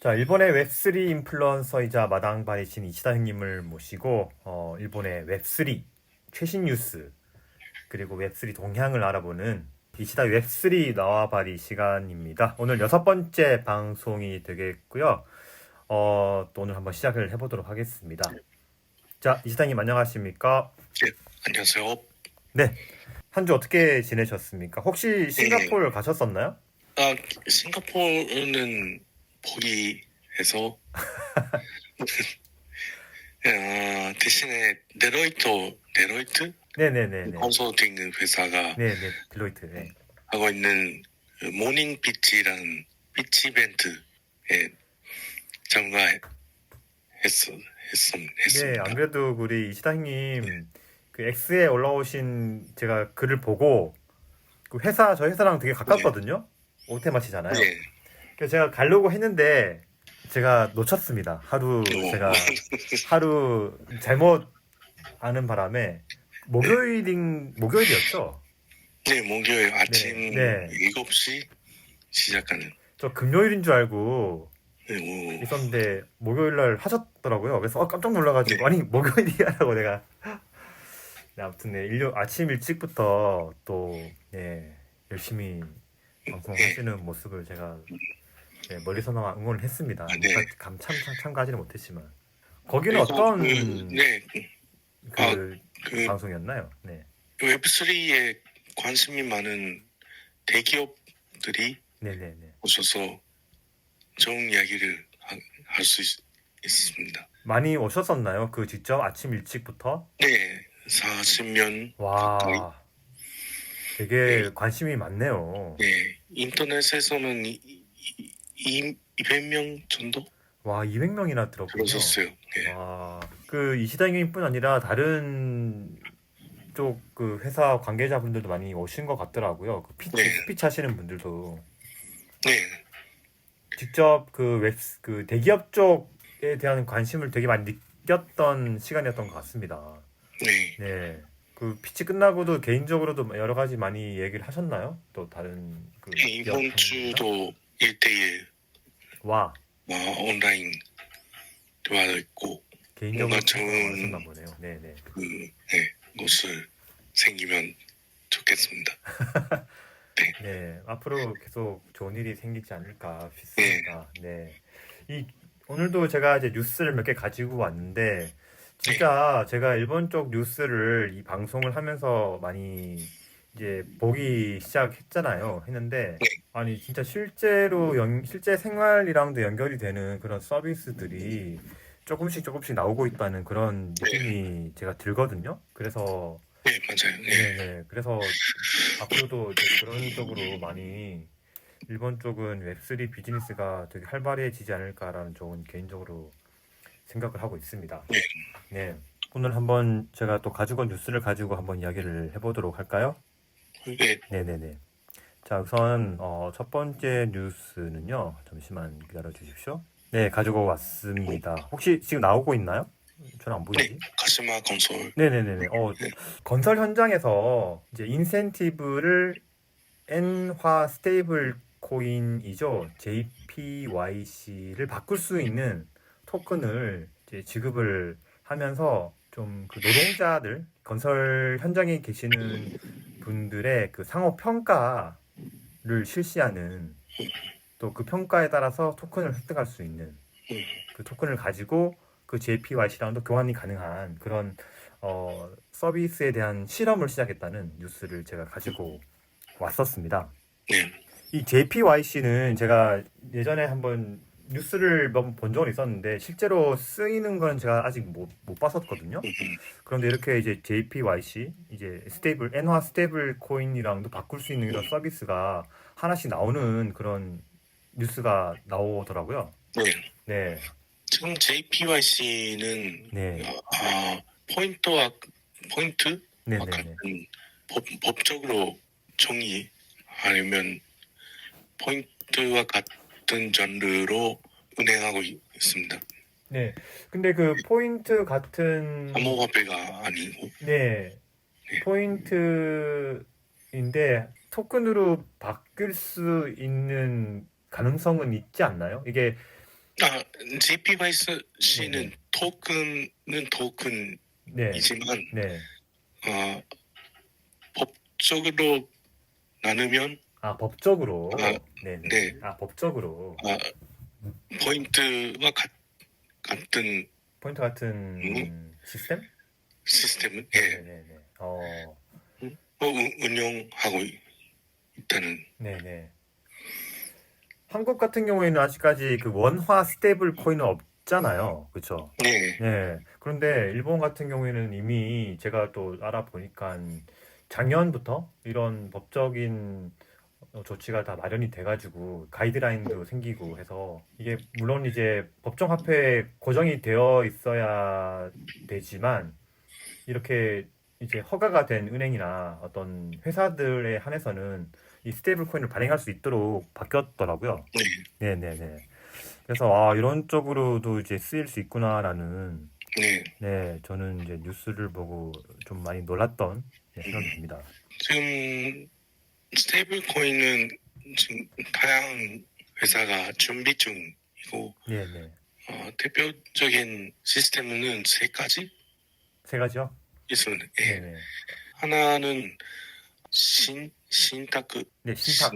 자, 일본의 웹3 인플루언서이자 마당발이신 이시다 형님을 모시고 일본의 웹3 최신 뉴스 그리고 웹3 동향을 알아보는 이시다 웹3 나와바리 시간입니다. 오늘 여섯 번째 방송이 되겠고요. 또 오늘 한번 시작을 해보도록 하겠습니다. 자, 이시다 형님 안녕하십니까? 네, 안녕하세요. 네, 한 주 어떻게 지내셨습니까? 혹시 싱가포르 가셨었나요? 싱가포르는 포기해서 대신에 데로이트 네네네네. 컨설팅 회사가 네네, 딜로이트. 네. 하고 있는 그 모닝 피치라는 피치 이벤트에 네, 참가했습니다. 안 그래도 우리 이시다 형님 그 X에 올라오신 제가 글을 보고 저희 회사랑 되게 가깝거든요. 오테마치잖아요. 네, 그래서 제가 가려고 했는데 제가 놓쳤습니다. 어, 하루 잘못 아는 바람에 목요일이었죠? 네, 목요일 아침 네, 네. 7시 시작하는. 저 금요일인 줄 알고 네, 있었는데 목요일 날 하셨더라고요. 그래서 깜짝 놀라가지고 네, 아니 목요일이야라고 내가 네, 아무튼 네, 아침 일찍부터 또 네, 열심히 네, 방송하시는 모습을 제가 네, 멀리서나마 응원을 했습니다. 네. 참가하지는 못했지만 거기는 그리고 어떤 네, 아, 그 그 방송이었나요? 네, 웹3에 관심이 많은 대기업들이 네네네. 오셔서 좋은 이야기를 할 수 있습니다. 많이 오셨었나요? 그 직접 아침 일찍부터? 네, 40년 가까이. 와, 네, 되게 관심이 많네요. 네, 인터넷에서는 200명 정도 와, 200명이나 들었군요. 들었었어요. 네, 와, 그 이시다님뿐 아니라 다른 쪽 그 회사 관계자분들도 많이 오신 것 같더라고요. 네, 스피치 하시는 분들도 네, 직접 그 대기업 쪽에 대한 관심을 되게 많이 느꼈던 시간이었던 것 같습니다. 네. 네. 그 피치 끝나고도 개인적으로도 여러 가지 많이 얘기를 하셨나요? 또 다른 그 네, 기업 이번 관계자분들이랑? 주도 1대1 와, 온라인 대화도 있고 뭔가 개인적으로 생각이 많으셨나 좋은 보네요. 네네. 곳을 생기면 좋겠습니다. 네, 앞으로 계속 좋은 일이 생기지 않을까 네, 싶습니다. 네. 이, 오늘도 제가 이제 뉴스를 몇 개 가지고 왔는데, 네, 진짜 제가 일본 쪽 뉴스를 이 방송을 하면서 많이 이제 보기 시작했잖아요. 했는데, 네, 아니, 진짜 실제 생활이랑도 연결이 되는 그런 서비스들이 조금씩 나오고 있다는 그런 네, 느낌이 제가 들거든요. 그래서, 네, 맞아요. 네, 네네. 그래서 앞으로도 이제 그런 쪽으로 많이 일본 쪽은 웹3 비즈니스가 되게 활발해지지 않을까라는 쪽은 개인적으로 생각을 하고 있습니다. 네, 네. 오늘 한번 제가 또 가지고 온 뉴스를 가지고 한번 이야기를 해보도록 할까요? 네, 네네네. 자, 우선 첫 번째 뉴스는요. 잠시만 기다려 주십시오. 네, 가지고 왔습니다. 혹시 지금 나오고 있나요? 저는 안 네, 보이지? 가시마 건설. 네네네네. 네, 건설 현장에서 이제 인센티브를 엔화 스테이블 코인이죠. JPYC를 바꿀 수 있는 토큰을 이제 지급을 하면서 좀 그 노동자들, 건설 현장에 계시는 분들의 그 상호 평가를 실시하는 또 그 평가에 따라서 토큰을 획득할 수 있는 음, 그 토큰을 가지고 그 JPYC랑도 교환이 가능한 그런 서비스에 대한 실험을 시작했다는 뉴스를 제가 가지고 왔었습니다. 네, 이 JPYC는 제가 예전에 한번 뉴스를 몇 번 본 적은 있었는데 실제로 쓰이는 건 제가 아직 못 봤었거든요. 그런데 이렇게 이제 JPYC 이제 엔화 스테이블 코인이랑도 바꿀 수 있는 이런 서비스가 하나씩 나오는 그런 뉴스가 나오더라고요. 네. 네, 지금 JPYC는 네, 포인트와 포인트와 네네네. 같은 법적으로 정의하려면 포인트와 같은 장르로 운행하고 있습니다. 네. 근데 그 포인트 같은 암호화폐가 아니고. 네, 네, 포인트인데 토큰으로 바뀔 수 있는 가능성은 있지 않나요? 이게 GPYC는 네. 토큰은 토큰이지만 네. 네. 법적으로 나누면 법적으로. 아, 네네. 네, 법적으로. 아, 포인트와 같은 포인트 같은 시스템? 시스템은 네네네. 운영하고 있다는. 네네. 한국 같은 경우에는 아직까지 그 원화 스테이블 코인은 없잖아요. 그쵸? 네, 네. 그런데 일본 같은 경우에는 이미 제가 또 알아보니까 작년부터 이런 법적인 조치가 다 마련이 돼가지고 가이드라인도 생기고 해서 이게 물론 이제 법정 화폐에 고정이 되어 있어야 되지만 이렇게 이제 허가가 된 은행이나 어떤 회사들에 한해서는 이 스테이블 코인을 발행할 수 있도록 바뀌었더라고요. 네, 네네네. 그래서 이런 쪽으로도 이제 쓰일 수 있구나라는 네. 네, 저는 이제 뉴스를 보고 좀 많이 놀랐던 생각이 듭니다. 지금 스테이블 코인은 지금 다양한 회사가 준비 중이고 네네. 대표적인 시스템은 세 가지 세 가지요? 있습니다. 네네. 하나는 신탁 네, 신탁.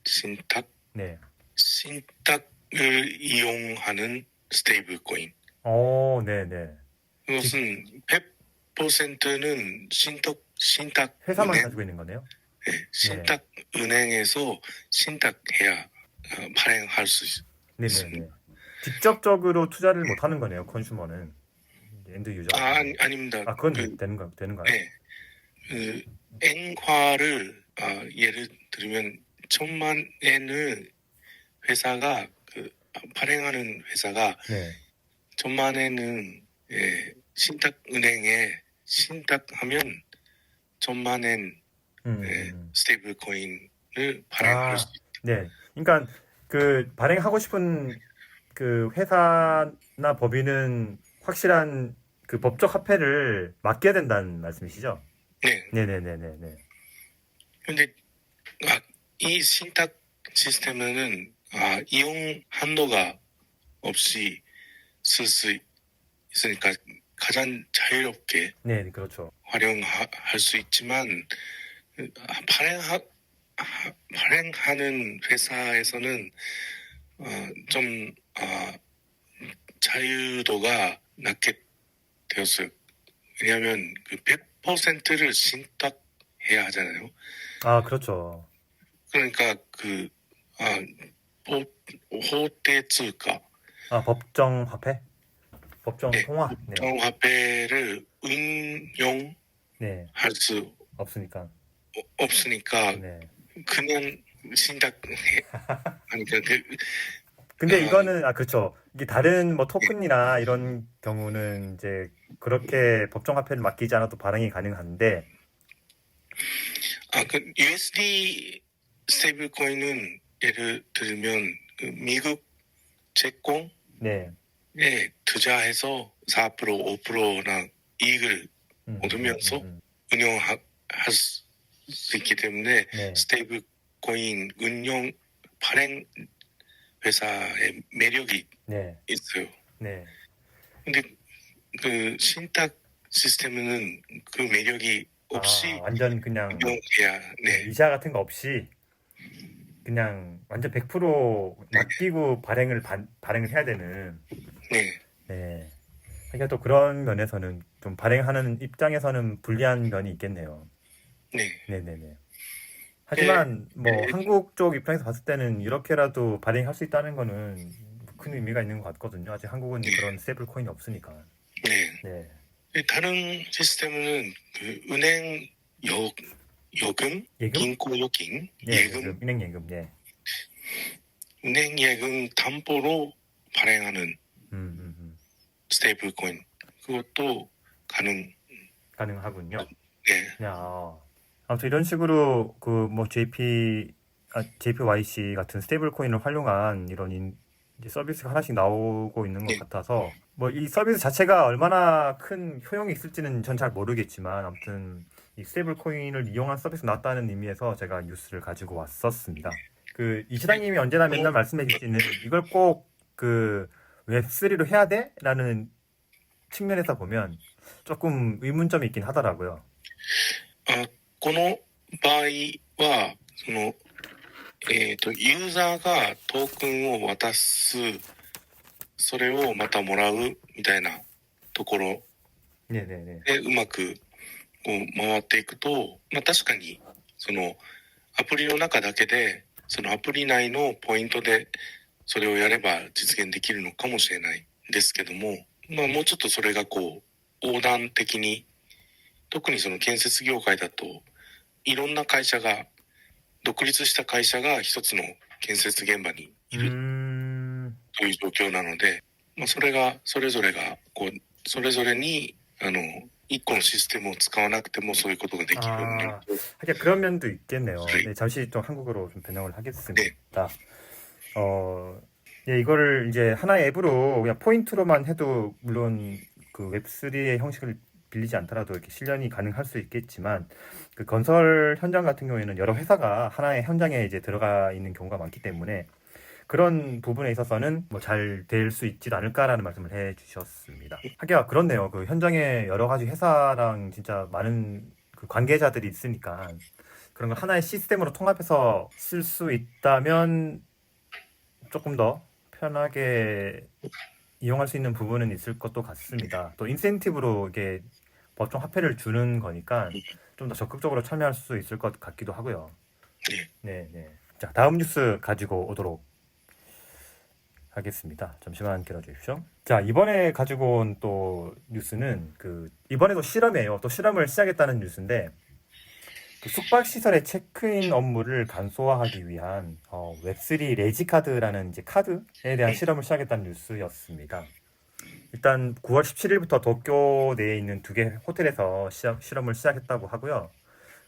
신탁 네. 신탁을 이용하는 스테이블 코인. 네네. 이것은 100%는 신탁 회사만 은행, 가지고 있는 거네요? 신탁 은행에서 신탁해야 발행할 수 있습니다. 네네네. 직접적으로 투자를 못 하는 거네요, 컨슈머는. 엔드 유저가. 아닙니다. 그건 되는가요? 네, 엔화를 예를 들면 1,000만 엔을 회사가 발행하는 회사가 네. 1,000만 엔은 신탁은행에 신탁하면 1,000만 엔 스테이블 코인을 발행할 수 있다. 네. 그러니까 그 발행하고 싶은 그 회사나 법인은 확실한 그 법적 화폐를 맡겨야 된다는 말씀이시죠? 네. 네네네네네. 근데 이 신탁 시스템은 이용 한도가 없이 쓸 수 있으니까 가장 자유롭게 네, 그렇죠. 활용할 수 있지만 발행하는 회사에서는 좀 자유도가 낮게 되었어요. 왜냐하면 그 100%를 신탁해야 하잖아요. 그렇죠. 그러니까 호대츠가 법정 화폐? 법정 통화? 네. 화폐를 운용할 네. 수 없으니까. 없으니까 네. 그냥 신탁해. 그러니까 근데 이거는 그렇죠. 이게 다른 뭐 토큰이나 이런 경우는 이제 그렇게 법정 화폐를 맡기지 않아도 발행이 가능한데 그 USD 스테이블 코인은 예를 들면 미국 채권에 네. 투자해서 4% 5%나 이익을 얻으면서 운영할 수 있기 때문에 네. 스테이블 코인 운용 발행 회사의 매력이 있어요. 네. 근데 그 신탁 시스템은 그 매력이 없이 완전 그냥 운영해야 이자 같은 거 없이 그냥 완전 100% 맡기고 발행을 해야 되는. 네. 그러니까 또 그런 면에서는 좀 발행하는 입장에서는 불리한 면이 있겠네요. 네네네. 하지만 뭐 한국 쪽 입장에서 봤을 때는 이렇게라도 발행할 수 있다는 거는 큰 의미가 있는 것 같거든요. 아직 한국은 그런 스테이블 코인이 없으니까. 네. 다른 시스템은 그 은행 요금,銀行預金, 예금, 은행 예금, 네. 은행 예금 담보로 발행하는 스테이블 코인 그것도 가능하군요. 네. 아무튼 이런 식으로 그 뭐 JPYC 같은 스테이블 코인을 활용한 이런 이제 서비스가 하나씩 나오고 있는 것 같아서 뭐 이 서비스 자체가 얼마나 큰 효용이 있을지는 전 잘 모르겠지만 아무튼 이 스테이블 코인을 이용한 서비스 나왔다는 의미에서 제가 뉴스를 가지고 왔었습니다. 그 이시장님이 언제나 맨날 말씀해 주시는 이걸 꼭 그 웹3로 해야 돼? 라는 측면에서 보면 조금 의문점이 있긴 하더라고요. この場合は、ユーザーがトークンを渡す、それをまたもらうみたいなところ 네네네. でうまくこう回っていくと、確かにそのアプリの中だけで、そのアプリ内のポイントでそれをやれば実現できるのかもしれないですけども、もうちょっとそれがこう横断的に、特にその建設業界だといろんな会社が、独立した会社が一つの建設現場にいるという状況なので、それがそれぞれがこうそれぞれに一個のシステムを使わなくてもそういうことができるようになると。 하긴 그런 면도 있겠네요. 네, 잠시 좀 한국어로 좀 변형을 하겠습니다. 예, 이거를 이제 하나의 앱으로 그냥 포인트로만 해도 물론 그 웹3의 형식을 빌리지 않더라도 이렇게 실현이 가능할 수 있겠지만, 그 건설 현장 같은 경우에는 여러 회사가 하나의 현장에 이제 들어가 있는 경우가 많기 때문에 그런 부분에 있어서는 뭐 잘 될 수 있지 않을까라는 말씀을 해 주셨습니다. 하기야 그렇네요. 그 현장에 여러 가지 회사랑 진짜 많은 그 관계자들이 있으니까 그런 걸 하나의 시스템으로 통합해서 쓸 수 있다면 조금 더 편하게 이용할 수 있는 부분은 있을 것도 같습니다. 또 인센티브로 이게 법정 화폐를 주는 거니까 좀 더 적극적으로 참여할 수 있을 것 같기도 하고요. 네, 네. 자, 다음 뉴스 가지고 오도록 하겠습니다. 잠시만 기다려 주십시오. 자, 이번에 가지고 온 또 뉴스는 이번에도 실험이에요. 또 실험을 시작했다는 뉴스인데, 그 숙박시설의 체크인 업무를 간소화하기 위한 웹3 레지카드라는 이제 카드에 대한 실험을 시작했다는 뉴스였습니다. 일단 9월 17일부터 도쿄 내에 있는 2개 호텔에서 실험을 시작했다고 하고요.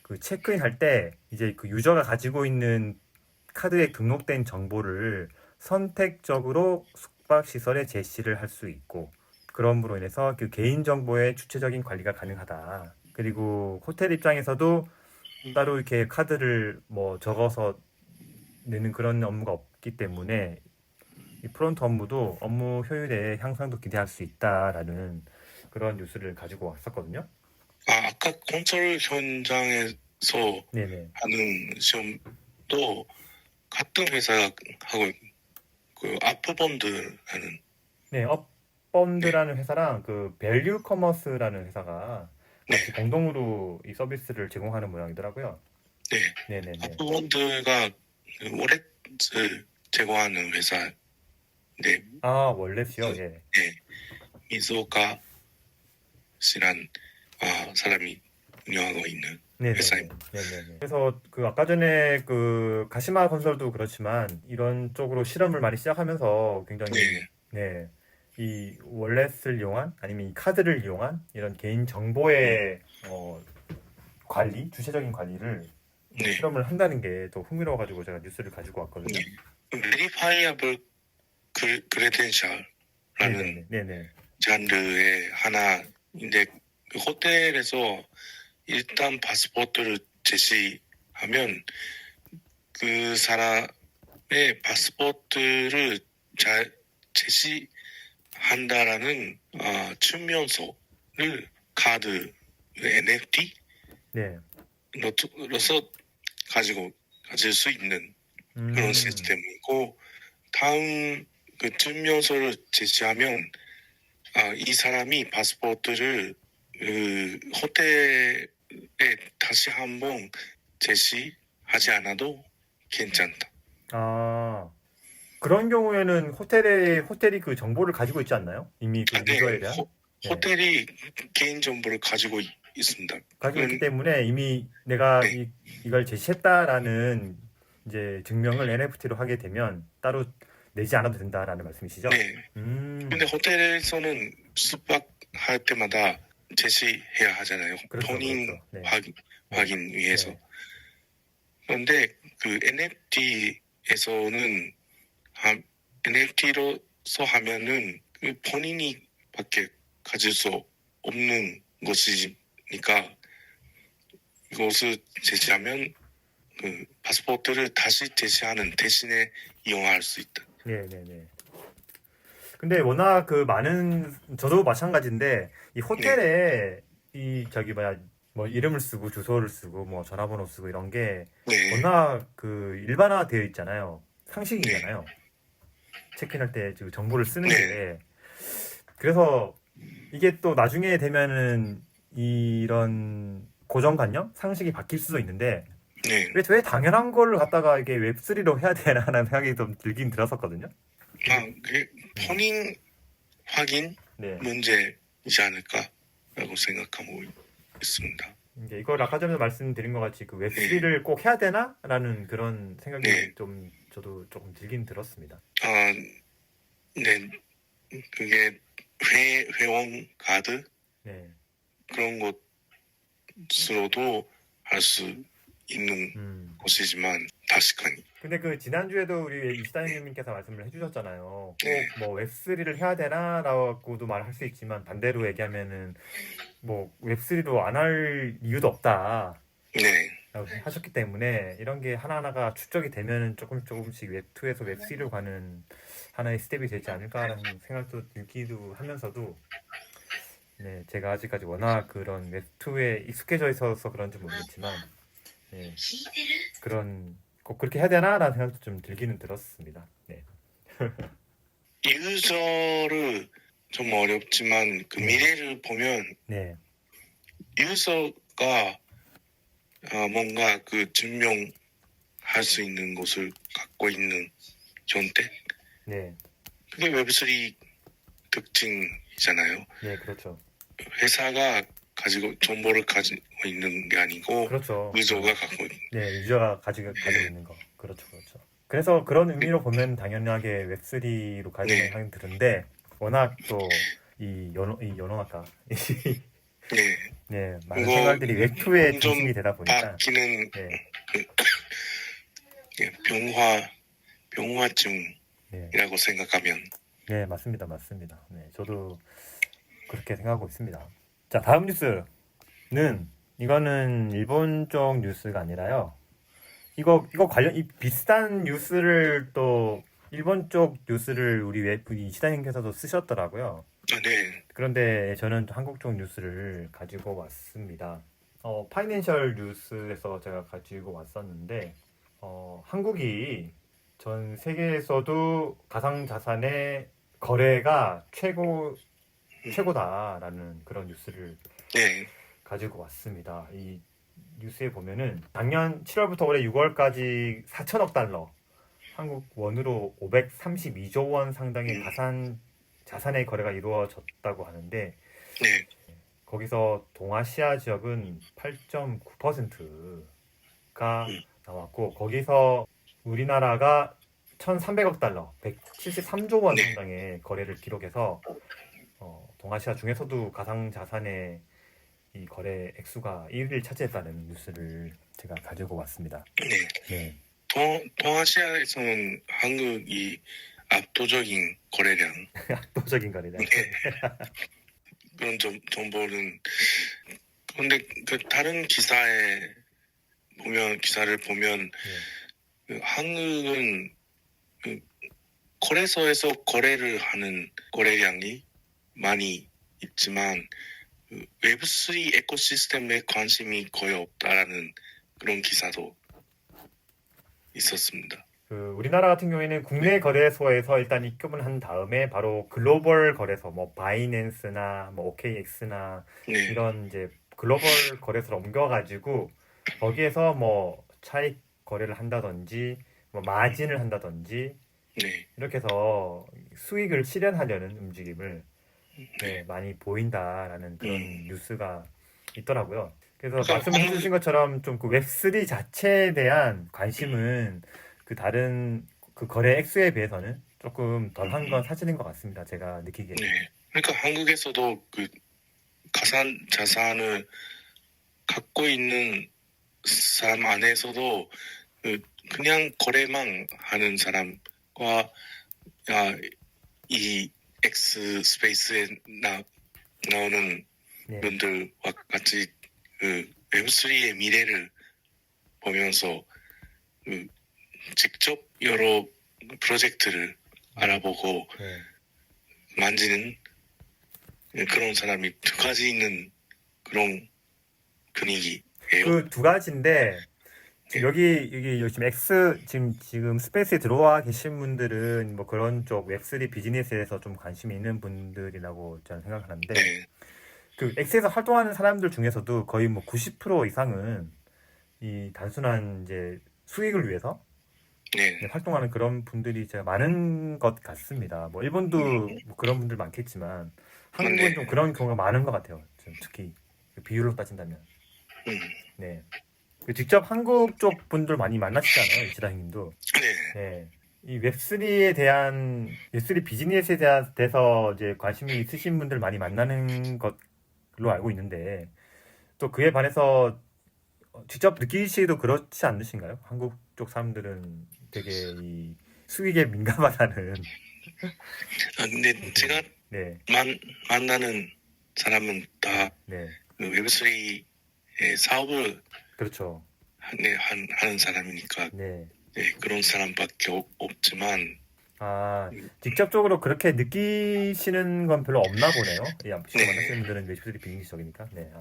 그 체크인 할 때 이제 그 유저가 가지고 있는 카드에 등록된 정보를 선택적으로 숙박시설에 제시를 할 수 있고, 그럼으로 인해서 그 개인정보의 주체적인 관리가 가능하다. 그리고 호텔 입장에서도 따로 이렇게 카드를 뭐 적어서 내는 그런 업무가 없기 때문에 이 프론트 업무도 업무 효율의 향상도 기대할 수 있다라는 그런 뉴스를 가지고 왔었거든요. 아까 건설 현장에서 네네. 하는 시험도 같은 회사가 하고 그 아프본드라는 네, 업본드라는 회사랑 그 밸류 커머스라는 회사가 같이 공동으로 이 서비스를 제공하는 모양이더라고요. 네. 네네네. 아프본드가 그 월렛을 제공하는 회사. 네. 아, 월렛이요? 예. 네. 미즈오카 씨란 사람이 운영하고 있는 회사입니다. 네네네. 그래서 그 아까 전에 그 가시마 건설도 그렇지만 이런 쪽으로 실험을 많이 시작하면서 굉장히 네, 이 월렛을 이용한 아니면 이 카드를 이용한 이런 개인 정보의 관리, 주체적인 관리를 실험을 한다는 게 더 흥미로워가지고 제가 뉴스를 가지고 왔거든요. 베리파이어블 크레덴셜라는 장르의 하나인데, 호텔에서 일단 파스포트를 제시하면 그 사람의 파스포트를 잘 제시한다라는 증명서를 카드 NFT로서 가질 수 있는 그런 시스템이고, 다음 그 증명서를 제시하면 이 사람이 파스포트를 그 호텔에 다시 한번 제시하지 않아도 괜찮다. 그런 경우에는 호텔이 그 정보를 가지고 있지 않나요? 이미 그 유저에 대한? 호텔이 개인 정보를 가지고 있습니다. 가지고 있기 때문에 이미 내가 이걸 제시했다라는 이제 증명을 NFT로 하게 되면 따로 내지 않아도 된다라는 말씀이시죠? 네. 근데 호텔에서는 숙박할 때마다 제시해야 하잖아요. 본인 확인 위해서. 그런데 그 NFT에서는 NFT로서 하면은 그 본인이밖에 가질 수 없는 것이니까 이것을 제시하면 그 파스포트를 다시 제시하는 대신에 이용할 수 있다. 네네네. 근데 워낙 그 많은 저도 마찬가지인데 이 호텔에 이 저기 뭐야 뭐 이름을 쓰고 주소를 쓰고 뭐 전화번호 쓰고 이런 게 네, 워낙 그 일반화되어 있잖아요. 네, 상식이잖아요. 체크인할 때 그 정보를 쓰는 네, 게 그래서 이게 또 나중에 되면은 이런 고정관념 상식이 바뀔 수도 있는데 네. 왜 당연한 걸 갖다가 이게 웹3로 해야 되나라는 생각이 좀 들긴 들었었거든요. 그게 음, 본인 확인 네. 문제이지 않을까라고 생각하고 있습니다. 이제 이걸 아까 전에 말씀드린 것 같이 그 네, 웹3를 꼭 해야 되나? 라는 그런 생각이 네. 좀 저도 조금 들긴 들었습니다. 아, 네. 그게 회원 카드 네. 그런 것으로도 할 수 있는 음. 것이지만, 確かに. 근데 그 지난주에도 우리 이시다 형님께서 말씀을 해주셨잖아요. 네, 꼭 뭐 웹3를 해야 되나? 라고도 말할 수 있지만 반대로 얘기하면은 뭐 웹3로 안 할 이유도 없다. 네, 라고 하셨기 때문에 이런 게 하나하나가 축적이 되면은 조금씩 웹2에서 웹3로 가는 하나의 스텝이 되지 않을까라는 생각도 들기도 하면서도 네, 제가 아직까지 워낙 그런 웹2에 익숙해져 있어서 그런지 모르겠지만 네, 그런 꼭 그렇게 해야 되나라는 생각도 좀 들기는 들었습니다. 네. 유저를 좀 어렵지만 그 네. 미래를 보면 네. 유저가 뭔가 그 증명할 수 있는 것을 갖고 있는 형태, 네. 그게 웹3 특징이잖아요. 네, 그렇죠. 회사가 가지고 정보를 가지고 있는 게 아니고 그렇죠. 유저가 갖고 있는. 네, 유저가 가지고 있는 거. 그렇죠, 그렇죠. 그래서 그런 의미로 보면 당연하게 웹3로 가야 된다는 네, 생각이 드는데, 워낙 또, 이 연어학과, 네. 네, 많은 그거 생활들이 웹2에 좀 중심이 되다 보니까, 바뀌는 네, 그 예, 병화증이라고 네, 생각하면. 네, 맞습니다, 맞습니다. 네, 저도 그렇게 생각하고 있습니다. 자, 다음 뉴스는, 이거는 일본 쪽 뉴스가 아니라요. 이거 관련, 이 비슷한 뉴스를 또, 일본 쪽 뉴스를 우리 이시다님께서도 쓰셨더라고요. 네, 그런데 저는 한국 쪽 뉴스를 가지고 왔습니다. 파이낸셜 뉴스에서 제가 가지고 왔었는데, 한국이 전 세계에서도 가상자산의 거래가 최고다라는 그런 뉴스를 네, 가지고 왔습니다. 이 뉴스에 보면은 작년 7월부터 올해 6월까지 4천억 달러, 한국 원으로 532조 원 상당의 가상 자산의 거래가 이루어졌다고 하는데 네, 거기서 동아시아 지역은 8.9%가 나왔고 거기서 우리나라가 1,300억 달러, 173조 원 네, 상당의 거래를 기록해서 동아시아 중에서도 가상 자산의 이 거래 액수가 1위를 차지했다는 뉴스를 제가 가지고 왔습니다. 네. 네, 동아시아에서는 한국이 압도적인 거래량, 압도적인 거래량. 네, 그런 정보는. 그런데 그 다른 기사를 보면 네, 그 한국은 그 거래소에서 거래를 하는 거래량이 많이 있지만 그 웹3 에코시스템에 관심이 거의 없다라는 그런 기사도 있었습니다. 우리나라 같은 경우에는 국내 거래소에서 일단 입금을 한 다음에 바로 글로벌 거래소, 뭐 바이낸스나 뭐 OKX나 네, 이런 이제 글로벌 거래소로 옮겨가지고 거기에서 뭐 차익 거래를 한다든지 뭐 마진을 한다든지 네, 이렇게 해서 수익을 실현하려는 움직임을 네, 많이 보인다라는 그런 뉴스가 있더라고요. 그래서 그러니까 말씀을 해주신 것처럼 좀 그 웹3 자체에 대한 관심은 그 다른 그 거래 액수에 비해서는 조금 덜한 건 사실인 것 같습니다. 제가 느끼기에는. 네. 그러니까 한국에서도 그 가상 자산을 갖고 있는 사람 안에서도 그냥 거래만 하는 사람과 이 X 스페이스에 나오는 네, 분들과 같이 그 웹3의 미래를 보면서 직접 여러 프로젝트를 알아보고 네, 만지는 그런 사람이 두 가지 있는 그런 분위기예요. 그 두 가지인데 지금 여기 지금 지금 스페이스에 들어와 계신 분들은 뭐 그런 쪽 웹3 비즈니스에서 좀 관심이 있는 분들이라고 저는 생각하는데 네, 그 X에서 활동하는 사람들 중에서도 거의 뭐 90% 이상은 이 단순한 이제 수익을 위해서 네, 활동하는 그런 분들이 제가 많은 것 같습니다. 뭐 일본도 뭐 그런 분들 많겠지만 한국은 네, 좀 그런 경우가 많은 것 같아요. 좀 특히 그 비율로 따진다면. 음, 네. 그 직접 한국 쪽 분들 많이 만나시잖아요, 이치다 형님도. 네, 네. 이 웹3에 대한 웹3 비즈니스에 대해서 이제 관심이 있으신 분들 많이 만나는 것로 알고 있는데 또 그에 반해서 직접 느끼시기도 그렇지 않으신가요? 한국 쪽 사람들은 되게 이 수익에 민감하다는. 근데 제가 네, 만나는 사람은 다 네, 웹3의 사업을 그렇죠. 하는 사람이니까 네. 그런 사람밖에 없지만 아, 직접적으로 그렇게 느끼시는 건 별로 없나 보네요. 이 네, 앞으로 만나시는 분들은 웹3 비즈니스적이니까. 네,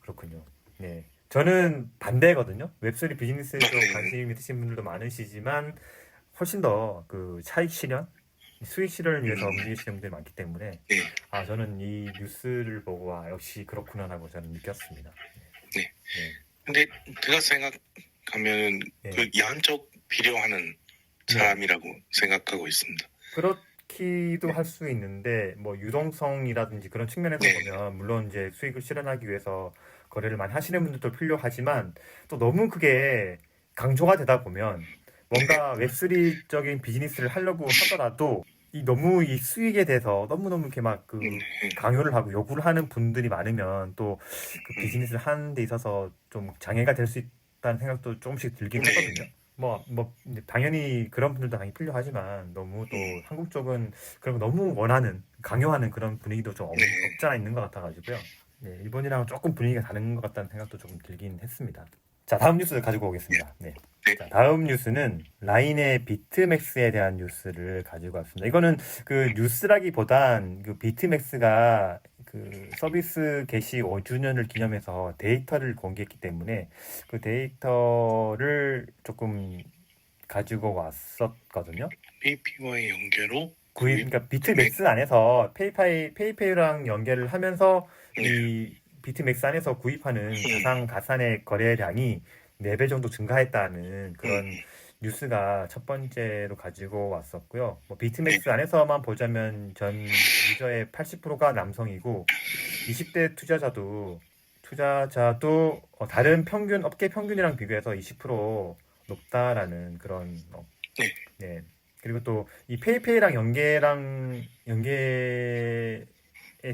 그렇군요. 네. 저는 반대거든요. 웹3 비즈니스에 좀 네, 관심 있으신 분들도 많으시지만 훨씬 더 그 차익 실현, 수익 실현을 위해서 움직이시는 분들이 많기 때문에 네, 저는 이 뉴스를 보고 역시 그렇구나 하고 저는 느꼈습니다. 네. 네. 근데 제가 생각하면 네. 그 양쪽 필요하는 사람이라고 생각하고 있습니다. 그렇기도 할 수 있는데 뭐 유동성이라든지 그런 측면에서 네. 보면 물론 이제 수익을 실현하기 위해서 거래를 많이 하시는 분들도 필요하지만 또 너무 그게 강조가 되다 보면 뭔가 웹3적인 비즈니스를 하려고 하더라도 너무 이 수익에 대해서 너무너무 이렇게 막 그 강요를 하고 요구를 하는 분들이 많으면 또 그 비즈니스를 하는 데 있어서 좀 장애가 될 수 있다는 생각도 조금씩 들긴 네. 하거든요. 이제 당연히 그런 분들도 당연히 필요하지만 너무 또 한국 쪽은 그런 거 너무 원하는, 강요하는 그런 분위기도 좀 네. 없지 않아 있는 것 같아가지고요. 네, 일본이랑 조금 분위기가 다른 것 같다는 생각도 조금 들긴 했습니다. 자, 다음 뉴스 가지고 오겠습니다. 네. 자, 다음 뉴스는 라인의 비트맥스에 대한 뉴스를 가지고 왔습니다. 이거는 그 뉴스라기보단 그 비트맥스가 그 서비스 개시 5주년을 기념해서 데이터를 공개했기 때문에 그 데이터를 조금 가지고 왔었거든요. AP와의 연계로 그러니까 비트맥스 안에서 페이페이랑 연계를 하면서 이 비트맥스 안에서 구입하는 가상의 거래량이 4배 정도 증가했다는 그런 뉴스가 첫 번째로 가지고 왔었고요. 뭐 비트맥스 안에서만 보자면 전 유저의 80%가 남성이고 20대 투자자도 다른 업계 평균이랑 비교해서 20% 높다라는 그런 네. 그리고 또 이 페이페이랑 연계에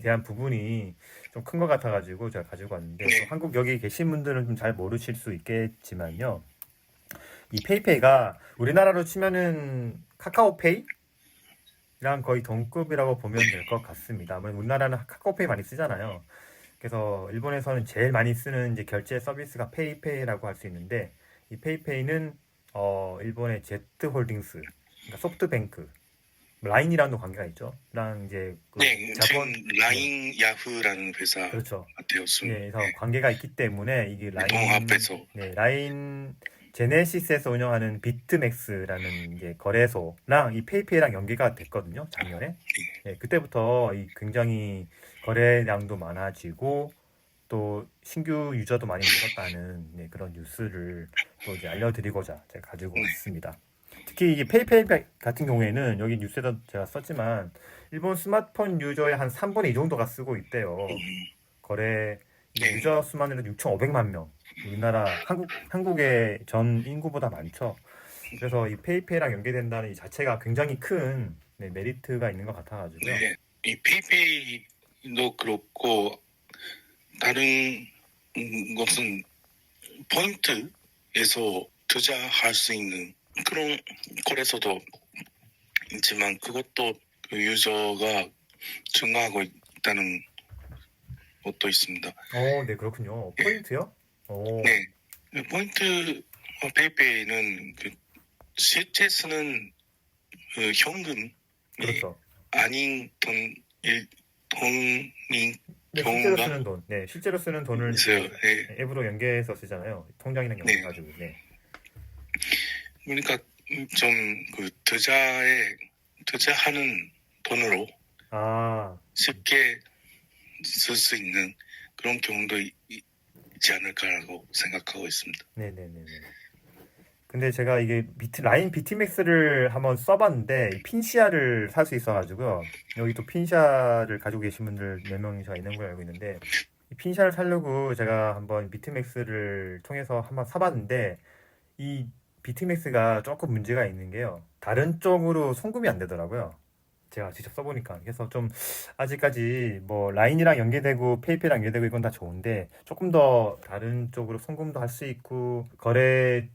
대한 부분이 좀 큰 것 같아가지고 제가 가지고 왔는데 또 한국 여기 계신 분들은 좀 잘 모르실 수 있겠지만요. 이 페이페이가 우리나라로 치면은 카카오페이랑 거의 동급이라고 보면 될 것 같습니다. 우리나라는 카카오페이 많이 쓰잖아요. 그래서 일본에서는 제일 많이 쓰는 이제 결제 서비스가 페이페이라고 할 수 있는데 이 페이페이는 일본의 제트홀딩스, 그러니까 소프트뱅크, 라인이랑도 관계가 있죠. 랑 이제 그 지금 라인 야후라는 회사 그렇죠. 같아요. 네, 그래서 관계가 있기 때문에 이게 통합해서 라인 제네시스에서 운영하는 비트맥스라는 이제 거래소랑 이 페이페이랑 연계가 됐거든요. 작년에. 네, 그때부터 굉장히 거래량도 많아지고 또 신규 유저도 많이 늘었다는 그런 뉴스를 또 이제 알려드리고자 제가 가지고 왔습니다. 특히 이게 페이페이 같은 경우에는 여기 뉴스에도 제가 썼지만 일본 스마트폰 유저의 한 3분의 2 정도가 쓰고 있대요. 거래 유저 수만 해도 6,500만 명. 한국의 전 인구보다 많죠. 그래서 이 페이페이랑 연계된다는 이 자체가 굉장히 큰 메리트가 있는 것 같아가지고요. 이 페이페이도 그렇고 다른 것은 포인트에서 투자할 수 있는 그런 거래소도 있지만 그것도 그 유저가 증가하고 있다는 것도 있습니다. 네, 그렇군요. 포인트요? 네, 포인트 페이페이는 그 실제 쓰는 그 현금 그렇죠. 아닌 돈이 네, 실제로 경우가 쓰는 돈. 네, 실제로 쓰는 돈을 있어요. 이제 네. 앱으로 연계해서 쓰잖아요. 통장이랑 네. 연계해가지고. 네. 그러니까 좀 그 투자하는 돈으로 아, 쉽게 쓸 수 있는 그런 경우도 있지 않을까라고 생각하고 있습니다. 네네네네. 근데 제가 이게 라인 BTMX를 한번 써봤는데 이 핀시아를 살 수 있어가지고요. 여기 또 핀시아를 가지고 계신 분들 몇 명이서 있는 걸 알고 있는데 이 핀시아를 사려고 제가 한번 BTMX를 통해서 한번 사봤는데 이 BTMX가 조금 문제가 있는 게요. 다른 쪽으로 송금이 안 되더라고요. 제가 직접 써보니까. 그래서 좀 아직까지 뭐 라인이랑 연계되고 페이페이랑 연계되고 이건 다 좋은데 조금 더 다른 쪽으로 송금도 할 수 있고 거래를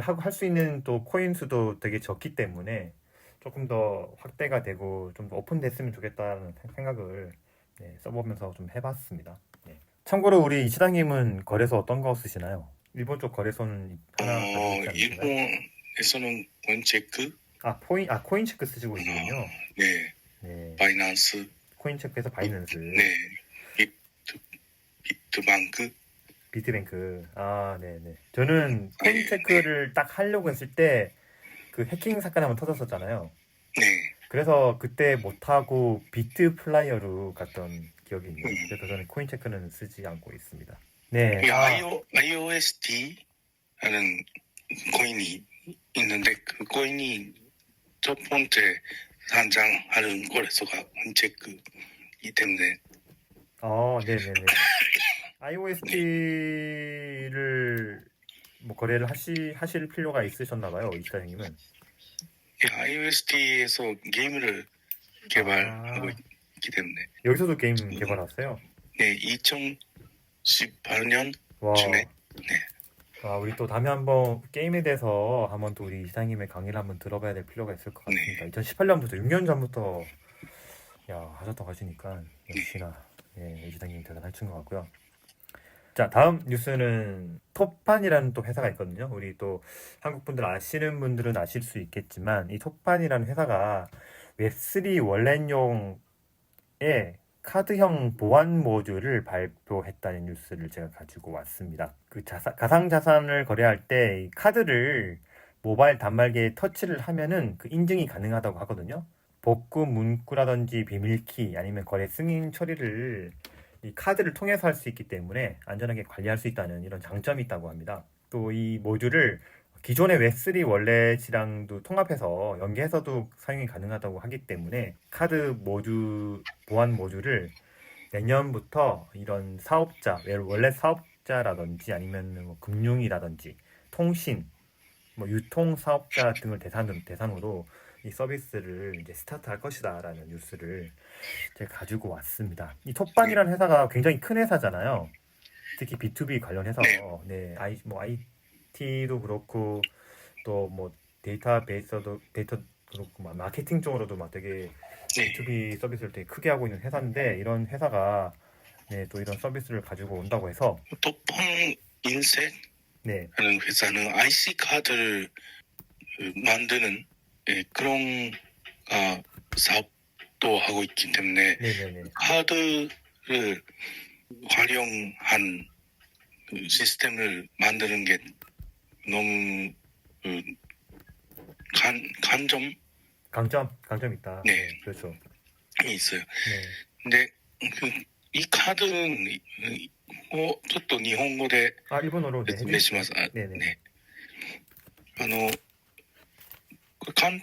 하고 할 수 있는 또 코인 수도 되게 적기 때문에 조금 더 확대가 되고 좀 더 오픈됐으면 좋겠다는 생각을 네, 써보면서 좀 해봤습니다. 네. 참고로 우리 이시장님은 거래소 어떤 거 쓰시나요? 일본 쪽 거래소는 하나 가지고 있지 않으신가요? 일본에서는 원체크, 코인체크 쓰시고 계시군요. 네, 네. 바이낸스, 코인체크에서 바이낸스, 네, 비트뱅크, 비트뱅크. 아, 네네. 저는 코인체크를 딱 하려고 했을 때 그 해킹 사건 한번 터졌었잖아요. 네, 그래서 그때 못하고 비트 플라이어로 갔던 기억이 있네요. 그래서 저는 코인체크는 쓰지 않고 있습니다. 네. IOST 하는 코인이 있는데 그 코인이 첫 번째 상장하는 거래소가 원체크이기 때문에 네네네. iOST를 뭐 거래를 하실 필요가 있으셨나 봐요, 이시다님은. iOST에서 게임을 개발하고 있기 때문에 여기서도 게임 개발하세요? 네, 2018년 와. 쯤에 우리 또 다음에 한번 게임에 대해서 한번 또 우리 이사님의 강의를 한번 들어봐야 될 필요가 있을 것 같습니다. 2018년부터 6년 전부터 하셨다고 하시니까 역시나 이사님 대단하신 것 같고요. 자, 다음 뉴스는 톱판이라는 또 회사가 있거든요. 우리 또 한국 분들 아시는 분들은 아실 수 있겠지만 이 톱판이라는 회사가 웹3 원래용의 카드형 보안 모듈을 발표했다는 뉴스를 제가 가지고 왔습니다. 그 가상자산을 거래할 때 이 카드를 모바일 단말기에 터치를 하면은 그 인증이 가능하다고 하거든요. 복구 문구라든지 비밀키 아니면 거래 승인 처리를 이 카드를 통해서 할 수 있기 때문에 안전하게 관리할 수 있다는 이런 장점이 있다고 합니다. 또 이 모듈을 기존의 웹3 월렛이랑도 통합해서 연계해서도 사용이 가능하다고 하기 때문에 카드 보안 모듈을 내년부터 이런 사업자, 월렛 사업자라든지 아니면 뭐 금융이라든지 통신, 뭐 유통 사업자 등을 대상으로 이 서비스를 이제 스타트할 것이다라는 뉴스를 제가 가지고 왔습니다. 이 톱반이라는 회사가 굉장히 큰 회사잖아요. 특히 B2B 관련해서 IT도 그렇고 또 뭐 데이터 그렇고 막 마케팅 쪽으로도 막 되게 B2B 서비스를 되게 크게 하고 있는 회사인데 이런 회사가 또 이런 서비스를 가지고 온다고 해서 톱판 인셋하는 회사는 IC 카드를 만드는 그런 사업도 하고 있기 때문에 카드를 활용한 시스템을 만드는 게 너무 강점 있다. 네, 그렇죠. 있어요. 근데 이 카드는 ちょっと日本語で 일본어로 説明します。これ簡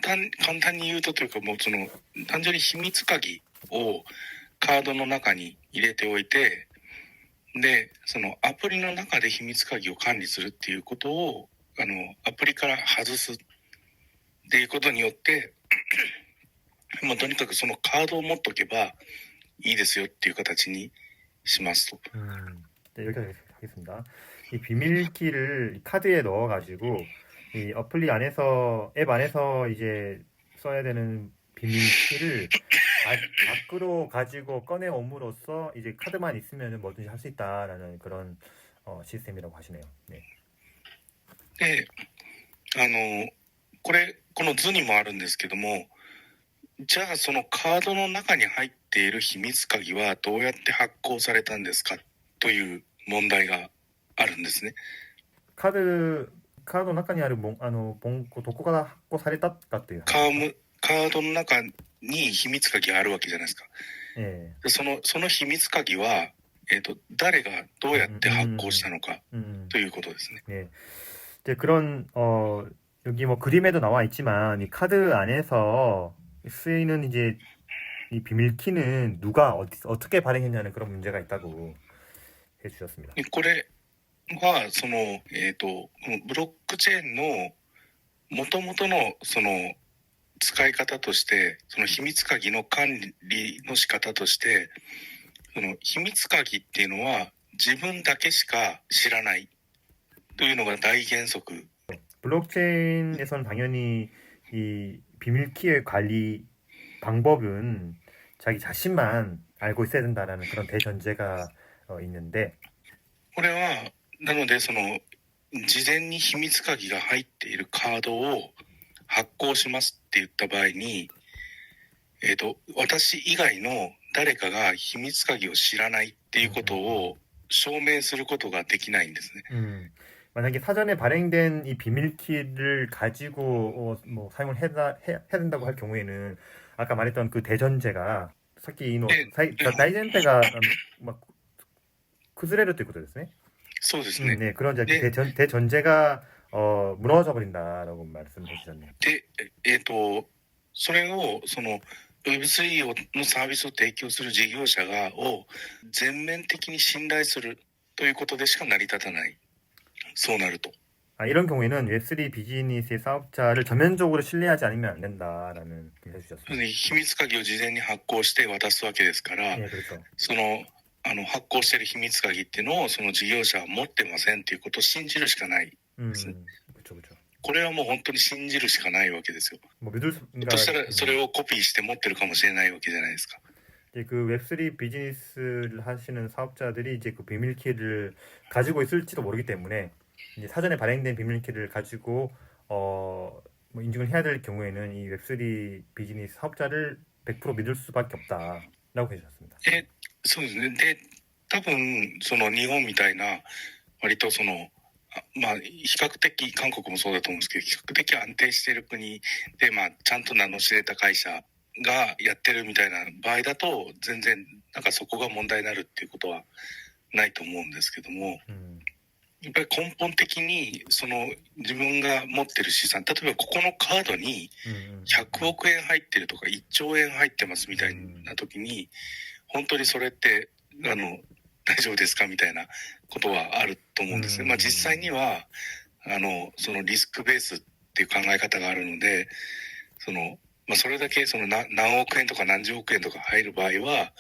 単に言うとというかもうその単純に秘密鍵をカードの中に入れておいてでそのアプリの中で秘密鍵を管理するっていうことをアプリから外すっていうことによってまあとにかくそのカードを持っとけばいいですよっていう形にしますと. 여기까지 하겠습니다. 이 비밀키를 카드에 넣어가지고 이 앱 안에서 이제 써야 되는 비밀키를 밖으로 가지고 꺼내 옴으로써 이제 카드만 있으면 뭐든지 할 수 있다라는 그런 시스템이라고 하시네요. 네. で、この図にもあるんですけども、じゃあそのカードの中に入っている秘密鍵はどうやって発行されたんですかという問題があるんですね。カードの中にある文庫、どこから発行されたかっていう話ですか？カードの中に秘密鍵があるわけじゃないですか。えでその秘密鍵は、誰がどうやって発行したのかということですね。네. 이제 그런 여기 뭐 그림에도 나와 있지만 이 카드 안에서 쓰이는 이제 이 비밀키는 누가 어떻게 발행했냐는 그런 문제가 있다고 해주셨습니다. でこれはそのこのブロックチェーンの元々のその使い方として、その秘密鍵の管理の仕方として、その秘密鍵っていうのは自分だけしか知らないというのが大原則。 블록체인에서는 당연히 이 비밀키의 관리 방법은 자기 자신만 알고 있어야 된다라는 그런 대전제가 있는데, これはなのでその事前に秘密鍵が入っているカードを発行しますって言った場合に、私以外の誰かが秘密鍵を知らないっていうことを証明することができないんですね。 만약에 사전에 발행된 이 비밀키를 가지고 뭐 사용을 해야 된다고 할 경우에는 아까 말했던 그 대전제가 사키 이노 다이젠테가 막 쿠즈레르ということですね。そうですね。 네, 그런 대전제가 무너져 버린다라고 말씀을 해주셨네요. で、それをその Web3 のサービスを提供する事業者を全面的に信頼するということでしか成り立たない。そうなると。 이런 경우에는 Web3 비즈니스의 사업자를 전면적으로 신뢰하지 않으면 안 된다라는 얘기를 해주셨습니다. 秘密鍵を事前に発行して渡すわけですから、 네, 그렇죠. その発行している秘密鍵っていうのをその事業者は持ってませんっていうことを信じるしかないですね。 그렇죠, 그렇죠. これはもう本当に信じるしかないわけですよ。 뭐 믿을 수, としたらそれをコピーして持ってるかもしれないわけじゃないですか。 이제 그 웹3 비즈니스를 하시는 사업자들이 이제 그 비밀키를 가지고 있을지도 모르기 때문에 이제 사전에 발행된 비밀키를 가지고 뭐 인증을 해야 될 경우에는 이 웹3 비즈니스 사업자를 100% 믿을 수밖에 없다라고 해주셨습니다. そうですね。で、多分その日本みたいな割とその比較的韓国もそうだと思うんですけど、比較的安定している国でちゃんと名の知れた会社がやってるみたいな場合だと全然なんかそこが問題になるっていうことはないと思うんですけども、やっぱり根本的にその自分が持ってる資産、例えばここのカードに100億円入ってるとか1兆円入ってますみたいな時に、本当にそれって大丈夫ですかみたいなことはあると思うんですね。実際にはそのリスクベースっていう考え方があるので、それだけその何億円とか何十億円とか入る場合は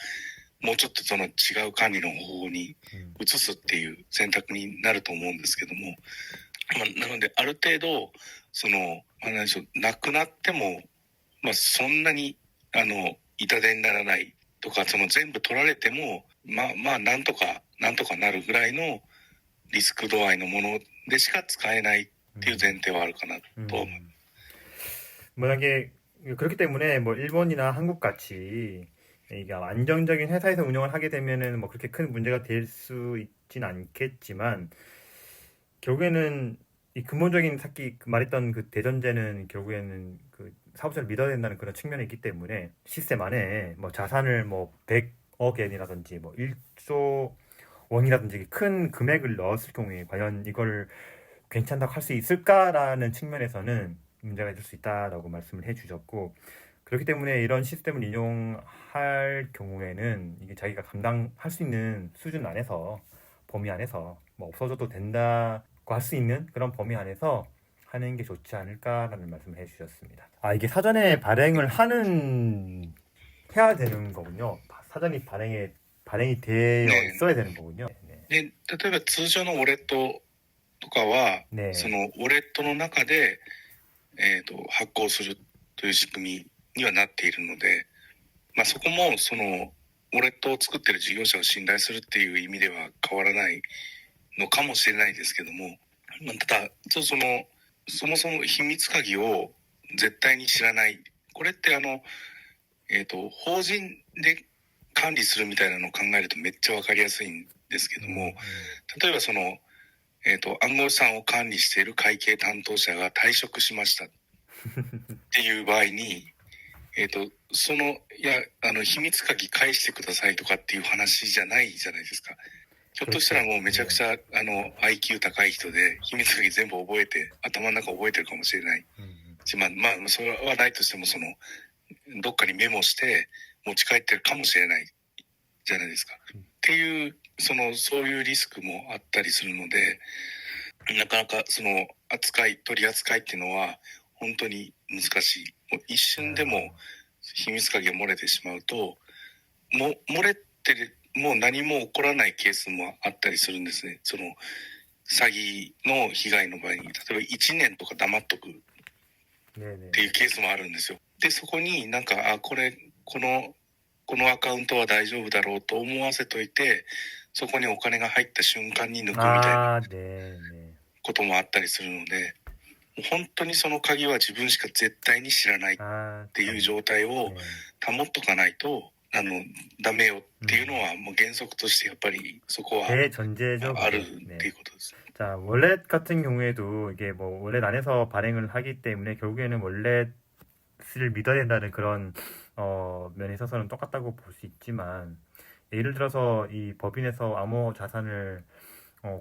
もうちょっとその違う管理の方法に移すっていう選択になると思うんですけども、なのである程度その何でしょう、なくなってもそんなに痛手にならないとか、その全部取られてもなんとかなるぐらいのリスク度合いのものでしか使えないっていう前提はあるかなと思います。 만약에 그렇기 때문에 뭐 일본이나 한국 같이 이게 안정적인 회사에서 운영을 하게 되면은 뭐 그렇게 큰 문제가 될 수 있진 않겠지만, 결국에는 이 근본적인 사키 말했던 그 대전제는 결국에는 그 사업자를 믿어야 된다는 그런 측면이 있기 때문에 시스템 안에 뭐 자산을 뭐 100억 엔이라든지 뭐 1조 원이라든지 큰 금액을 넣었을 경우에 과연 이걸 괜찮다고 할 수 있을까라는 측면에서는 문제가 있을 수 있다라고 말씀을 해주셨고, 그렇기 때문에 이런 시스템을 인용할 경우에는 이게 자기가 감당할 수 있는 수준 안에서, 범위 안에서 뭐 없어져도 된다고 할 수 있는 그런 범위 안에서 하는 게 좋지 않을까라는 말씀을 해주셨습니다. 이게 사전에 발행을 해야 되는 거군요. 사전이 발행이 되어 있어야 되는 거군요. で、例えば通常のウォレットとかは、そのウォレットの中で、発行するという仕組みにはなっているので、そこもそのウォレットを作っている事業者を信頼するっていう意味では変わらないのかもしれないですけども、ただそもそも秘密鍵を絶対に知らない、これって法人で管理するみたいなのを考えるとめっちゃわかりやすいんですけども、例えばその、暗号資産を管理している会計担当者が退職しましたっていう場合に、その、秘密鍵返してくださいとかっていう話じゃないじゃないですか。ひょっとしたらもうめちゃくちゃ、IQ 高い人で、秘密鍵全部覚えて、頭の中覚えてるかもしれない。まあ、それはないとしても、その、どっかにメモして持ち帰ってるかもしれないじゃないですか。っていう、そういうリスクもあったりするので、なかなかその取り扱いっていうのは本当に難しい。もう一瞬でも秘密鍵が漏れてしまうと、漏れてる、もう何も起こらないケースもあったりするんですね。その詐欺の被害の場合に、例えば1年とか黙っとくっていうケースもあるんですよ。で、そこになんか、このアカウントは大丈夫だろうと思わせといて、そこにお金が入った瞬間に抜くみたいなこともあったりするので、本当にその鍵は自分しか絶対に知らないっていう状態を保っとかないと、ダメよっていうのはもう原則としてやっぱりそこはあるっていうことです。자, 월렛 같은 경우에도 이게 뭐 월렛 안에서 발행을 하기 때문에 결국에는 월렛을 믿어야 된다는 그런 면에 있어서는 똑같다고 볼 수 있지만, 예를 들어서 이 법인에서 암호 자산을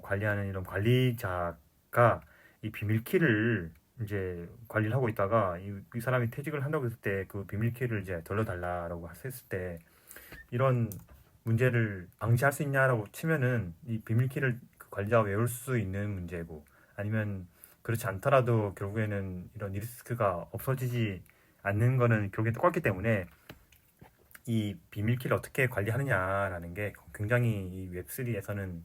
관리하는 이런 관리자가 이 비밀키를 이제 관리를 하고 있다가 이 사람이 퇴직을 한다고 했을 때 그 비밀키를 이제 돌려달라고 했을 때 이런 문제를 방지할 수 있냐라고 치면은 이 비밀키를 그 관리자가 외울 수 있는 문제고, 아니면 그렇지 않더라도 결국에는 이런 리스크가 없어지지 않는 거는 결국엔 똑같기 때문에 이 비밀키를 어떻게 관리하느냐라는 게 굉장히 이 웹3에서는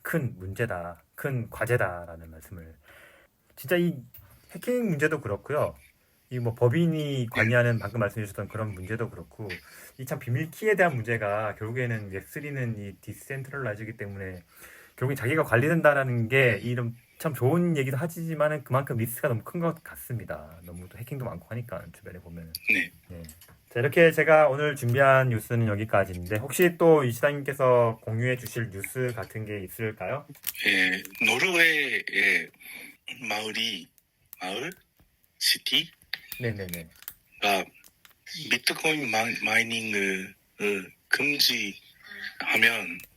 큰 문제다, 큰 과제다라는 말씀을. 진짜 이 해킹 문제도 그렇고요. 이 뭐 법인이 관리하는 방금 말씀해 주셨던 그런 문제도 그렇고, 이 참 비밀키에 대한 문제가 결국에는 웹3는 이 디센트럴라이즈이기 때문에 결국엔 자기가 관리된다라는 게 이런 참 좋은 얘기도 하지만은 그만큼 리스크가 너무 큰 것 같습니다. 너무 또 해킹도 많고 하니까 주변에 보면은. 네. 자, 이렇게 제가 오늘 준비한 뉴스는 여기까지인데, 혹시 또 이시다님께서 공유해 주실 뉴스 같은 게 있을까요? 노르웨이의 마을? 시티? 네네네. 가 비트코인 마이닝을 금지하면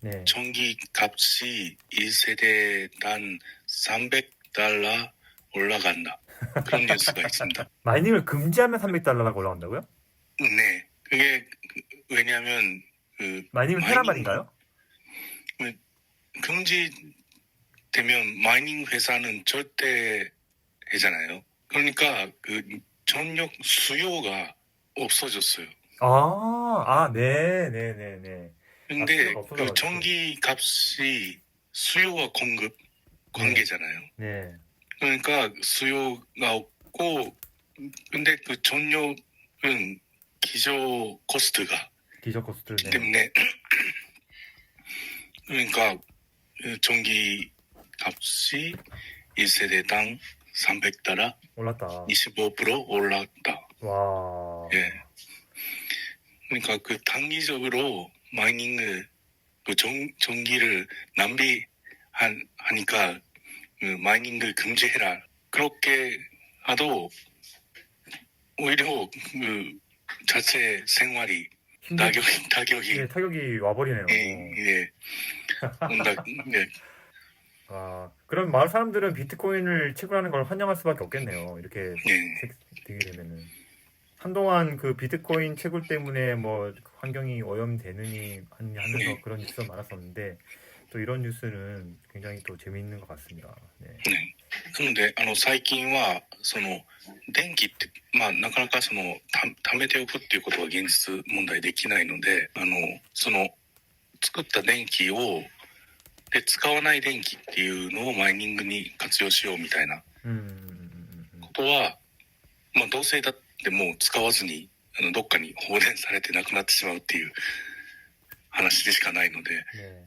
네. 전기 값이 1세대당 300달러 올라간다. 그런 뉴스가 있습니다. 마이닝을 금지하면 300달러라고 올라간다고요? 네. 그게 왜냐하면 마이닝은 해란 말인가요? 금지되면 마이닝 회사는 절대 해잖아요. 그러니까 전력 수요가 없어졌어요. 네네네네. 근데 전기 값이 수요와 공급 관계잖아요. 네. 그러니까 수요가 없고, 근데 전력은 기저 코스트 네. 때문에 그러니까 전기 값이 1세대당 300달러 올랐다. 25% 올랐다. 와. 예. 그러니까 단기적으로 마이닝을 전기를 낭비하니까 마이닝을 금지해라. 그렇게 하도 오히려 자체 생활이 타격이 와버리네요. 예. 네. 그럼 마을 사람들은 비트코인을 채굴하는 걸 환영할 수밖에 없겠네요. 이렇게 되게 되면은. 한동안 그 비트코인 채굴 때문에 뭐 환경이 오염되느니 하면서 그런 뉴스가 많았었는데, 또 이런 뉴스는 굉장히 또 재미있는 것 같습니다. 네. なので最近は電気ってなかなか貯めておくっていうことは現実問題できないので、作った電気をで使わない電気っていうのをマイニングに活用しようみたいなことは、どうせだってもう使わずにどっかに放電されてなくなってしまうっていう話でしかないので、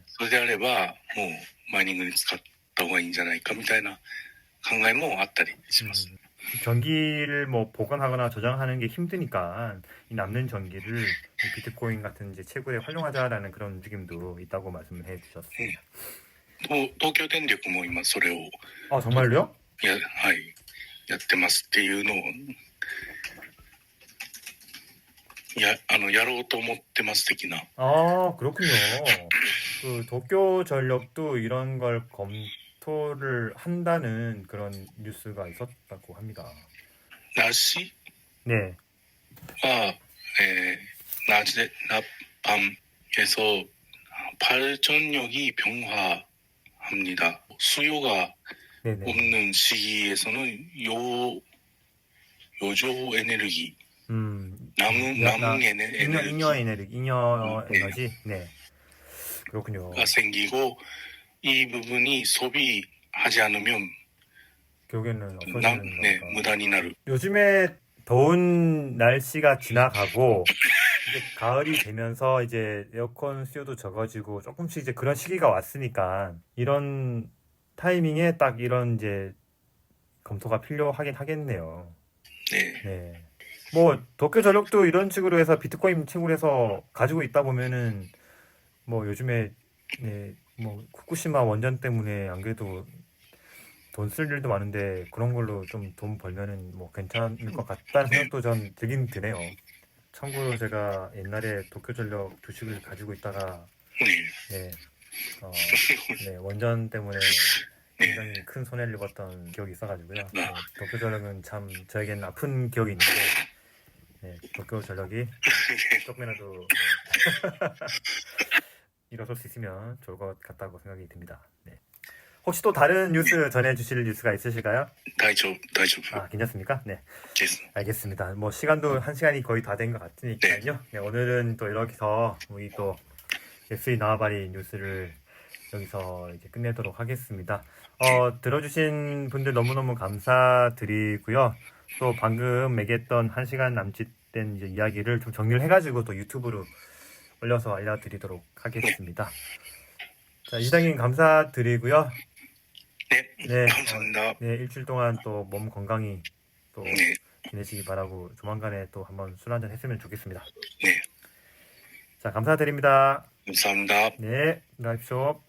それであればもうマイニングに使った方がいいんじゃないかみたいな考えもあったりします。 전기를 뭐 보관하거나 저장하는 게 힘드니까 이 남는 전기를 이 비트코인 같은 이제 채굴에 활용하자라는 그런 움직임도 있다고 말씀을 해주셨습니다. 東京電力も今それを、아 정말요? はい、やってますっていうのを、やろうと思ってます的な。 아 그렇군요. 그 도쿄전력도 이런 걸 검토를 한다는 그런 뉴스가 있었다고 합니다. らし 네, は、낮밤에서 발전력이 병화합니다. 수요가 네네. 없는 시기에서는 요조 에너지, 남은 잉여 에너지가 에너지, 네, 그렇군요. 생기고 이 부분이 소비하지 않으면 결국에는 없어지는 거니까. 무단이 나る. 요즘에 더운 날씨가 지나가고 이제 가을이 되면서 이제 에어컨 수요도 적어지고 조금씩 이제 그런 시기가 왔으니까 이런 타이밍에 딱 이런 이제 검토가 필요하긴 하겠네요. 네. 네. 뭐 도쿄전력도 이런 식으로 해서 비트코인 채굴해서 가지고 있다 보면은 뭐 요즘에 네, 뭐 후쿠시마 원전 때문에 안 그래도 돈 쓸 일도 많은데 그런 걸로 좀 돈 벌면은 뭐 괜찮을 것 같다는 생각도 전 들긴 드네요. 참고로 제가 옛날에 도쿄전력 주식을 가지고 있다가 네, 어, 네, 원전 때문에 굉장히 큰 손해를 입었던 기억이 있어가지고요. 네, 도쿄전력은 참 저에겐 아픈 기억이 있는데 네, 도쿄전력이 조금이라도 네, 일어설 수 있으면 좋을 것 같다고 생각이 듭니다. 네. 혹시 또 다른 뉴스 전해주실 뉴스가 있으실까요? 大丈夫 아, 괜찮습니까? 네, です。 알겠습니다. 뭐 시간도 한 시간이 거의 다 된 것 같으니까요. 네, 오늘은 또 이렇게 해서 우리 또 S3 나와바리 뉴스를 여기서 이제 끝내도록 하겠습니다. 들어주신 분들 너무너무 감사드리고요. 또 방금 매겼던 1시간 남짓 된 이제 이야기를 좀 정리를 해가지고 또 유튜브로 올려서 알려드리도록 하겠습니다. 자, 이장님 감사드리고요. 네, 감사합니다. 네, 일주일 동안 또 몸 건강히 또 네. 지내시기 바라고 조만간에 또 한번 술 한잔 했으면 좋겠습니다. 네. 자, 감사드립니다. 감사합니다. 네, 들어가십시오.